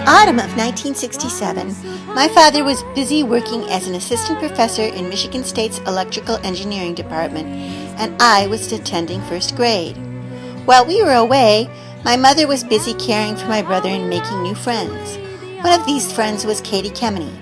the autumn of 1967, my father was busy working as an assistant professor in Michigan State's Electrical Engineering Department, and I was attending first grade. While we were away, my mother was busy caring for my brother and making new friends. One of these friends was Katy Kemeny.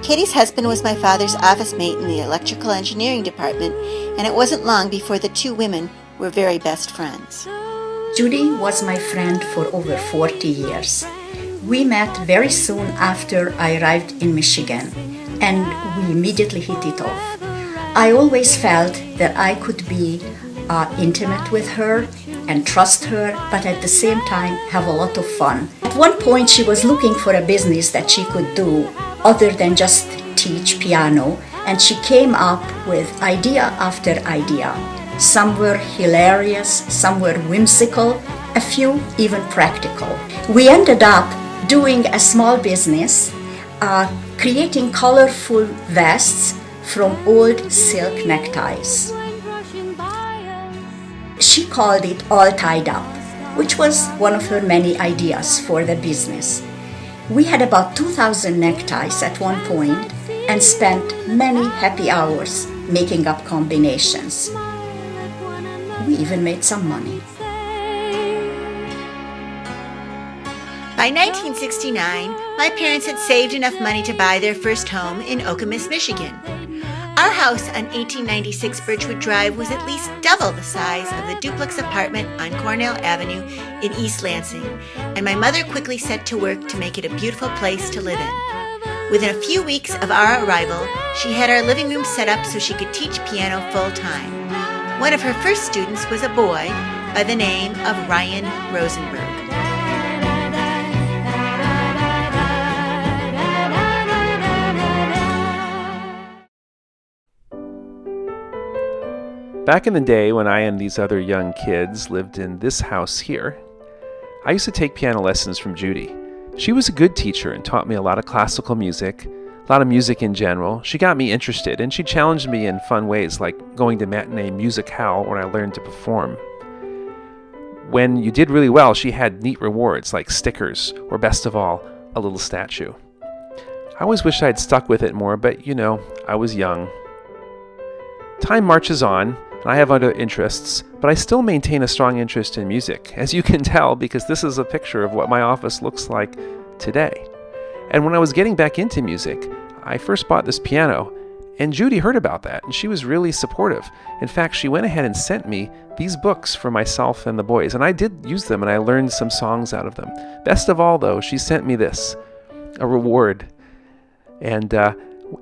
Katy's husband was my father's office mate in the Electrical Engineering Department, and it wasn't long before the two women were very best friends. Judy was my friend for over 40 years. We met very soon after I arrived in Michigan, and we immediately hit it off. I always felt that I could be intimate with her and trust her, but at the same time have a lot of fun. At one point she was looking for a business that she could do other than just teach piano, and she came up with idea after idea. Some were hilarious, some were whimsical, a few even practical. We ended up doing a small business, creating colorful vests from old silk neckties. She called it All Tied Up, which was one of her many ideas for the business. We had about 2,000 neckties at one point and spent many happy hours making up combinations. We even made some money. By 1969, my parents had saved enough money to buy their first home in Okemos, Michigan. Our house on 1896 Birchwood Drive was at least double the size of the duplex apartment on Cornell Avenue in East Lansing, and my mother quickly set to work to make it a beautiful place to live in. Within a few weeks of our arrival, she had our living room set up so she could teach piano full-time. One of her first students was a boy by the name of Ryan Rosenberg. Back in the day when I and these other young kids lived in this house here, I used to take piano lessons from Judy. She was a good teacher and taught me a lot of classical music, a lot of music in general. She got me interested, and she challenged me in fun ways like going to matinee musicale where I learned to perform. When you did really well, she had neat rewards like stickers, or best of all, a little statue. I always wish I had stuck with it more, but I was young. Time marches on, and I have other interests, but I still maintain a strong interest in music, as you can tell because this is a picture of what my office looks like today. And when I was getting back into music, I first bought this piano, and Judy heard about that, and she was really supportive. In fact, she went ahead and sent me these books for myself and the boys, and I did use them, and I learned some songs out of them. Best of all, though, she sent me this, a reward. And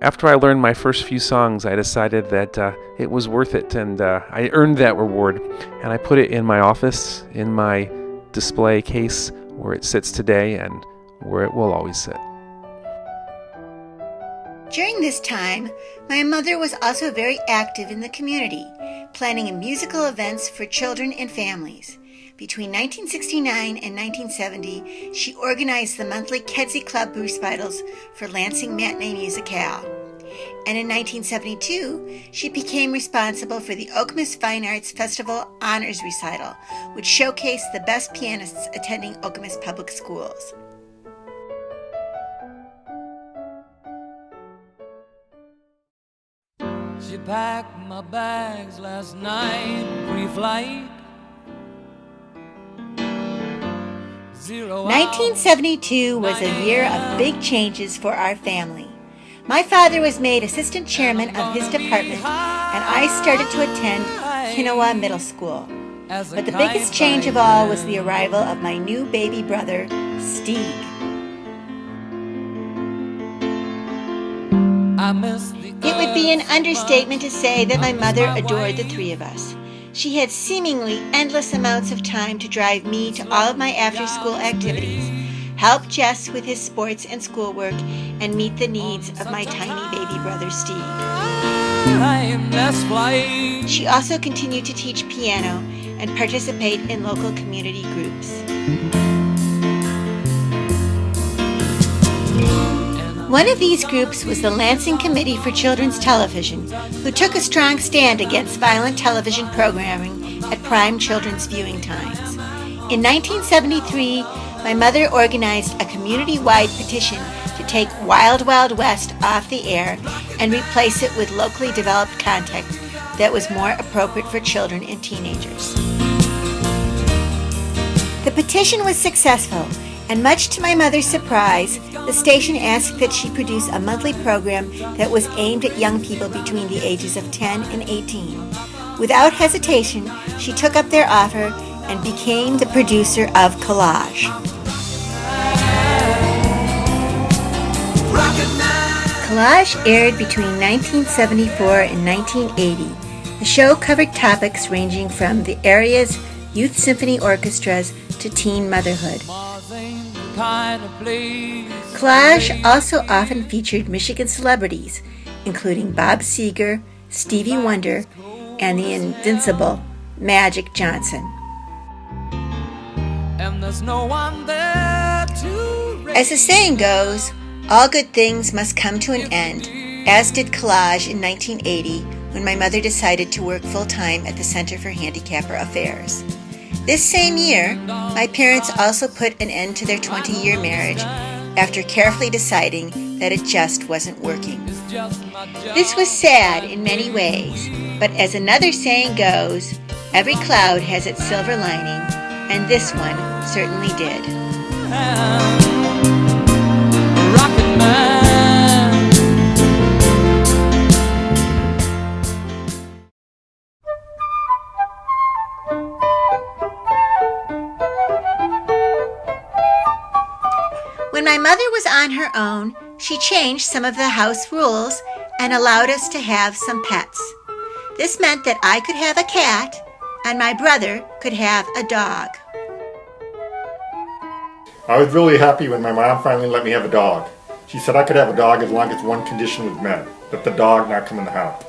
after I learned my first few songs, I decided that it was worth it, and I earned that reward, and I put it in my office, in my display case, where it sits today and where it will always sit. During this time, my mother was also very active in the community, planning musical events for children and families. Between 1969 and 1970, she organized the monthly Kedzie Club recitals for Lansing Matinee Musicale. And in 1972, she became responsible for the Okemos Fine Arts Festival Honors Recital, which showcased the best pianists attending Okemos Public Schools. She packed my bags last night, pre-flight. 1972 was a year of big changes for our family. My father was made assistant chairman of his department, and I started to attend Kenowa Middle School. But the biggest change of all was the arrival of my new baby brother, Steve. It would be an understatement to say that my mother adored the three of us. She had seemingly endless amounts of time to drive me to all of my after-school activities, help Jess with his sports and schoolwork, and meet the needs of my tiny baby brother Steve. She also continued to teach piano and participate in local community groups. One of these groups was the Lansing Committee for Children's Television, who took a strong stand against violent television programming at prime children's viewing times. In 1973, my mother organized a community-wide petition to take Wild Wild West off the air and replace it with locally developed content that was more appropriate for children and teenagers. The petition was successful, and much to my mother's surprise, the station asked that she produce a monthly program that was aimed at young people between the ages of 10 and 18. Without hesitation, she took up their offer and became the producer of Collage. Collage aired between 1974 and 1980. The show covered topics ranging from the area's youth symphony orchestras to teen motherhood. Collage also often featured Michigan celebrities, including Bob Seger, Stevie Wonder, and the invincible Magic Johnson. As the saying goes, all good things must come to an end, as did Collage in 1980 when my mother decided to work full-time at the Center for Handicapper Affairs. This same year, my parents also put an end to their 20-year marriage after carefully deciding that it just wasn't working. This was sad in many ways, but as another saying goes, every cloud has its silver lining, and this one certainly did. Rockin' Man. When my mother was on her own, she changed some of the house rules and allowed us to have some pets. This meant that I could have a cat and my brother could have a dog. I was really happy when my mom finally let me have a dog. She said I could have a dog as long as one condition was met, that the dog not come in the house.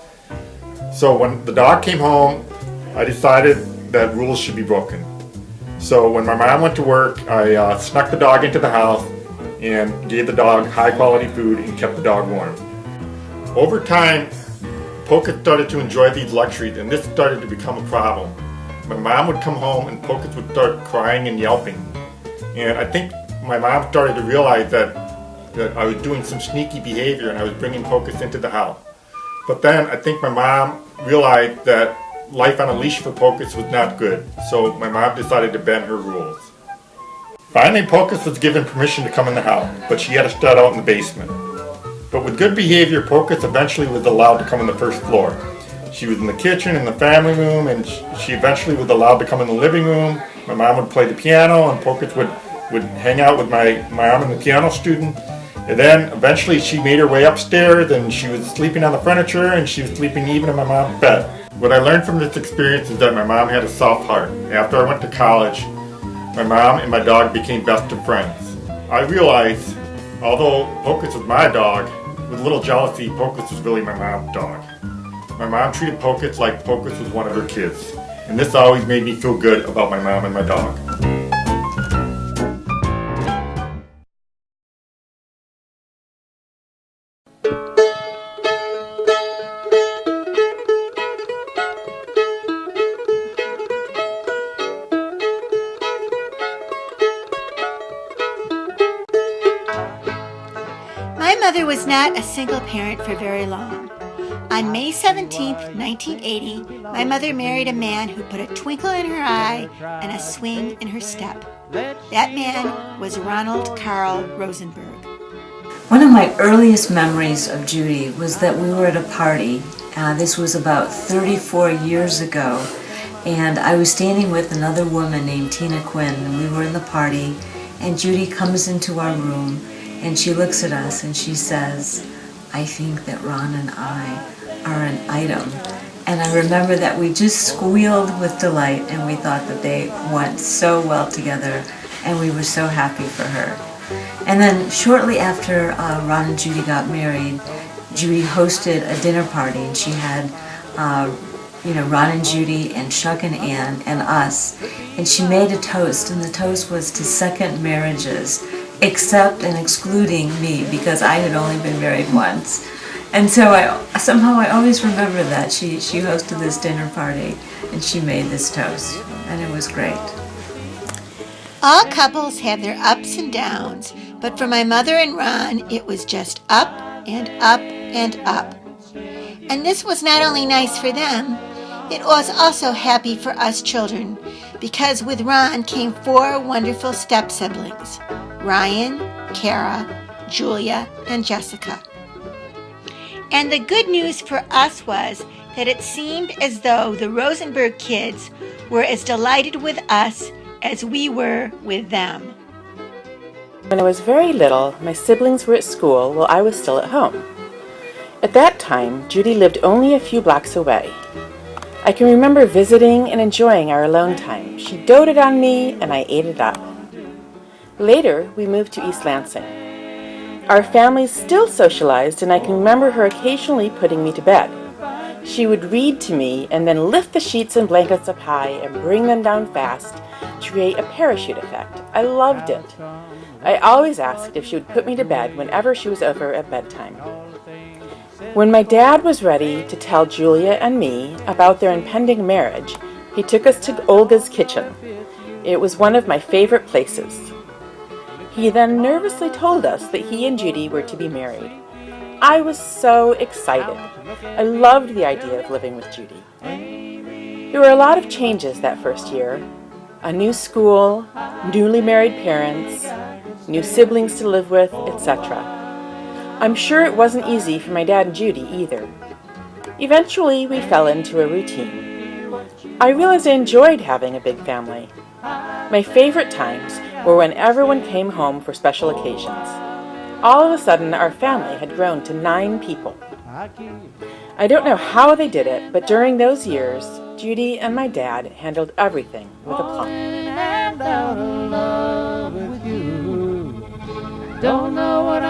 So when the dog came home, I decided that rules should be broken. So when my mom went to work, I snuck the dog into the house and gave the dog high quality food and kept the dog warm. Over time, Pocus started to enjoy these luxuries, and this started to become a problem. My mom would come home and Pocus would start crying and yelping. And I think my mom started to realize that I was doing some sneaky behavior and I was bringing Pocus into the house. But then I think my mom realized that life on a leash for Pocus was not good, so my mom decided to bend her rules. Finally, Pocus was given permission to come in the house, but she had to start out in the basement. But with good behavior, Pocus eventually was allowed to come on the first floor. She was in the kitchen, in the family room, and she eventually was allowed to come in the living room. My mom would play the piano, and Pocus would hang out with my mom and the piano student. And then eventually she made her way upstairs, and she was sleeping on the furniture, and she was sleeping even in my mom's bed. What I learned from this experience is that my mom had a soft heart. After I went to college, my mom and my dog became best of friends. I realized, although Pocus was my dog, with a little jealousy, Pocus was really my mom's dog. My mom treated Pocus like Pocus was one of her kids, and this always made me feel good about my mom and my dog. My mother was not a single parent for very long. On May 17, 1980, my mother married a man who put a twinkle in her eye and a swing in her step. That man was Ronald Carl Rosenberg. One of my earliest memories of Judy was that we were at a party. This was about 34 years ago, and I was standing with another woman named Tina Quinn, and we were in the party, and Judy comes into our room, and she looks at us and she says, "I think that Ron and I are an item." And I remember that we just squealed with delight, and we thought that they went so well together, and we were so happy for her. And then shortly after Ron and Judy got married, Judy hosted a dinner party, and she had Ron and Judy and Chuck and Ann and us, and she made a toast, and the toast was to second marriages, except and excluding me, because I had only been married once. And so I always remember that she hosted this dinner party and she made this toast, and it was great. All couples have their ups and downs, but for my mother and Ron, it was just up and up and up. And this was not only nice for them, it was also happy for us children, because with Ron came 4 wonderful step-siblings, Ryan, Kara, Julia, and Jessica. And the good news for us was that it seemed as though the Rosenberg kids were as delighted with us as we were with them. When I was very little, my siblings were at school while I was still at home. At that time, Judy lived only a few blocks away. I can remember visiting and enjoying our alone time. She doted on me, and I ate it up. Later, we moved to East Lansing. Our families still socialized, and I can remember her occasionally putting me to bed. She would read to me and then lift the sheets and blankets up high and bring them down fast to create a parachute effect. I loved it. I always asked if she would put me to bed whenever she was over at bedtime. When my dad was ready to tell Julia and me about their impending marriage, he took us to Olga's kitchen. It was one of my favorite places. He then nervously told us that he and Judy were to be married. I was so excited. I loved the idea of living with Judy. There were a lot of changes that first year. A new school, newly married parents, new siblings to live with, etc. I'm sure it wasn't easy for my dad and Judy either. Eventually, we fell into a routine. I realized I enjoyed having a big family. My favorite times were when everyone came home for special occasions. All of a sudden, our family had grown to 9 people. I don't know how they did it, but during those years, Judy and my dad handled everything with aplomb. Don't know what